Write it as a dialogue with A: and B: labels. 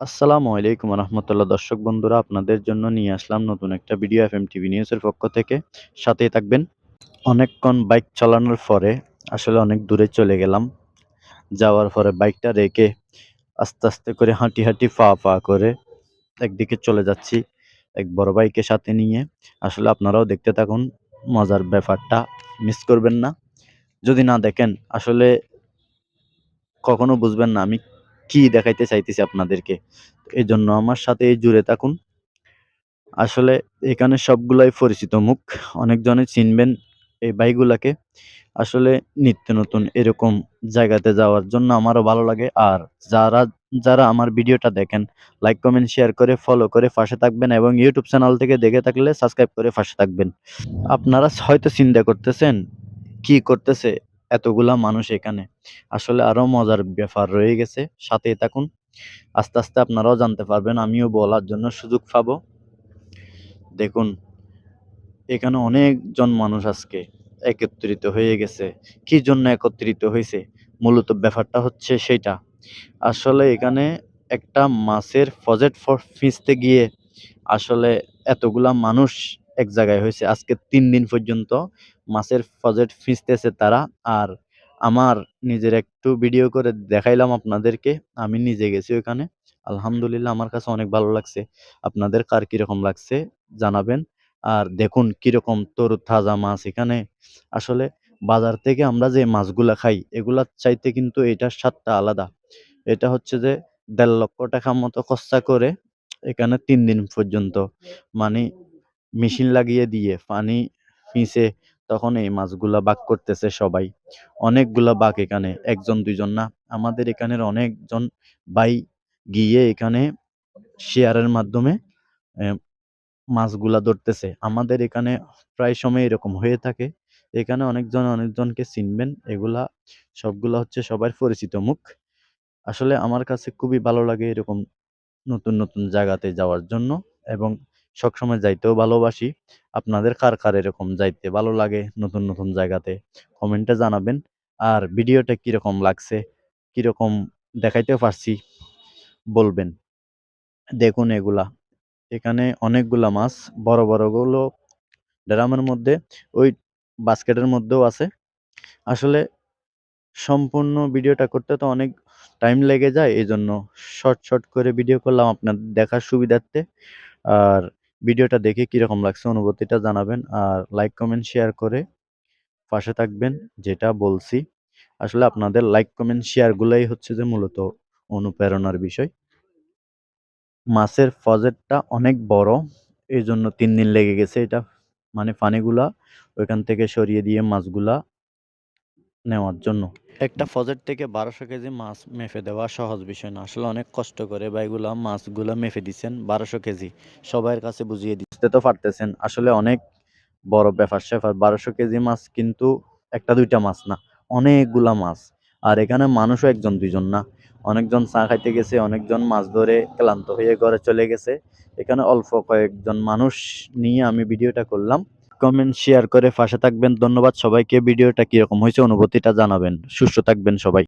A: আসসালামু আলাইকুম রহমতুল্লাহ। দর্শক বন্ধুরা, আপনাদের জন্য নিয়ে আসলাম নতুন একটা ভিডিও এফএম টিভি নিউজের পক্ষ থেকে। সাথেই থাকবেন। অনেকক্ষণ বাইক চালানোর পরে আসলে অনেক দূরে চলে গেলাম। যাওয়ার পরে বাইকটা রেখে আস্তে আস্তে করে হাঁটি হাঁটি পা করে একদিকে চলে যাচ্ছি এক বড় ভাইকে সাথে নিয়ে। আসলে আপনারাও দেখতে থাকুন, মজার ব্যাপারটা মিস করবেন না। যদি না দেখেন আসলে কখনো বুঝবেন না আমি কি দেখাইতে চাইতেছি আপনাদেরকে। এজন্য আমার সাথে জুড়ে থাকুন। আসলে এখানে সবগুলাই পরিচিত মুখ। অনেকজনে চিনবেন এই ভাইগুলাকে। আসলে নিত্য নতুন এরকম জায়গাতে যাওয়ার জন্য আমারও ভালো লাগে। আর যারা, যারা আমার ভিডিওটা দেখেন, লাইক, কমেন্ট, শেয়ার করে ফলো করে পাশে থাকবেন এবং ইউটিউব চ্যানেল থেকে দেখে থাকলে সাবস্ক্রাইব করে পাশে থাকবেন। আপনারা হয়তো চিন্তা করতেছেন, কি করতেছে এতগুলা মানুষ এখানে? আসলে আরো মজার ব্যাপার রয়ে গেছে। সাথেই থাকুন। আস্তে আস্তে আপনারাও জানতে পারবেন, আমিও বলার জন্য সুযোগ পাবো। দেখুন, এখানে অনেকজন মানুষ আজকে একত্রিত হয়ে গেছে। কি জন্য একত্রিত হইছে? মূলত ব্যাপারটা হচ্ছে সেইটা। আসলে এখানে একটা মাছের প্রজেক্ট ফিঁচতে গিয়ে আসলে এতগুলা মানুষ এক জায়গায় হইছে। আজকে ৩ দিন পর্যন্ত মাছের প্রজেক্ট ফিঁচতেছে তারা। আর আমার নিজের একটু ভিডিও করে দেখাইলাম আপনাদেরকে। আমি নিজে গেছি ওইখানে। আলহামদুলিল্লাহ, আমার কাছে অনেক ভালো লাগছে। আপনাদের কার কিরকম লাগছে জানাবেন। আর দেখুন কিরকম তরতাজা মাছ এখানে। আসলে বাজার থেকে আমরা যে মাছগুলা খাই এগুলার চাইতে কিন্তু এটার স্বাদটা আলাদা। এটা হচ্ছে যে ১.৫ লক্ষ টাকা মতো খরচা করে এখানে ৩ দিন পর্যন্ত মানে মেশিন লাগিয়ে দিয়ে পানি নিচে তখন এই মাছগুলা বাগ করতেছে সবাই। অনেকগুলা বাগ এখানে, ১ জন ২ জন না। আমাদের এখানের অনেকজন ভাই গিয়ে এখানে শেয়ারের মাধ্যমে এ মাছগুলা ধরতেছে। আমাদের এখানে প্রায় সময় এরকম হয়ে থাকে। এখানে অনেকজন অনেকজনকে চিনবেন। এগুলা সবগুলা হচ্ছে সবার পরিচিত মুখ। আসলে আমার কাছে খুবই ভালো লাগে এরকম নতুন নতুন জায়গাতে যাওয়ার জন্য এবং সবসময় যাইতেও ভালোবাসি। আপনাদের কার কার এরকম যাইতে ভালো লাগে নতুন নতুন জায়গাতে? কমেন্টে জানাবেন। আর ভিডিওটা কিরকম লাগছে, কিরকম দেখাইতে পারছি বলবেন। দেখুন এগুলা, এখানে অনেকগুলা মাছ, বড় বড়গুলো ড্রামের মধ্যে, ওই বাস্কেটের মধ্যেও আছে। আসলে সম্পূর্ণ ভিডিওটা করতে তো অনেক টাইম লেগে যায়। এজন্য শর্ট করে ভিডিও করলাম আপনাদের দেখার সুবিধার্থে। আর ভিডিওটা দেখে কিরকম লাগছে অনুভূতিটা জানাবেন। আর লাইক, কমেন্ট, শেয়ার করে পাশে থাকবেন। যেটা বলছি, আসলে আপনাদের লাইক, কমেন্ট, শেয়ার গুলাই হচ্ছে যে মূলত অনুপ্রেরণার বিষয়। মাছের প্রজেক্টটা অনেক বড়। এজন্য ৩ দিন লেগে গেছে এটা মানে পানিগুলা ওইখান থেকে সরিয়ে দিয়ে মাছগুলা নেওয়ার জন্য। একটা প্রজেক্ট থেকে ১২০০ কেজি মাছ মেপে দেওয়া সহজ বিষয় না। আসলে অনেক কষ্ট করে ভাইগুলা মাছগুলা মেপে দিচ্ছেন ১২০০ কেজি। সবার কাছে বুঝিয়ে বুঝতে তো পারতেছেন। আসলে অনেক বড় ব্যাপার-স্যাপার। ১২০০ কেজি মাছ কিন্তু ১টা ২টা মাছ না, অনেকগুলা মাছ। আর এখানে মানুষও ১ জন ২ জন না। অনেকজন চা খাইতে গেছে, অনেকজন মাছ ধরে ক্লান্ত হয়ে ঘরে চলে গেছে। এখানে অল্প কয়েকজন মানুষ নিয়ে আমি ভিডিওটা করলাম। কমেন্ট, শেয়ার করে পাশে থাকবেন। ধন্যবাদ সবাইকে। ভিডিওটা কিরকম হইছে অনুভূতিটা জানাবেন। সুস্থ থাকবেন সবাই।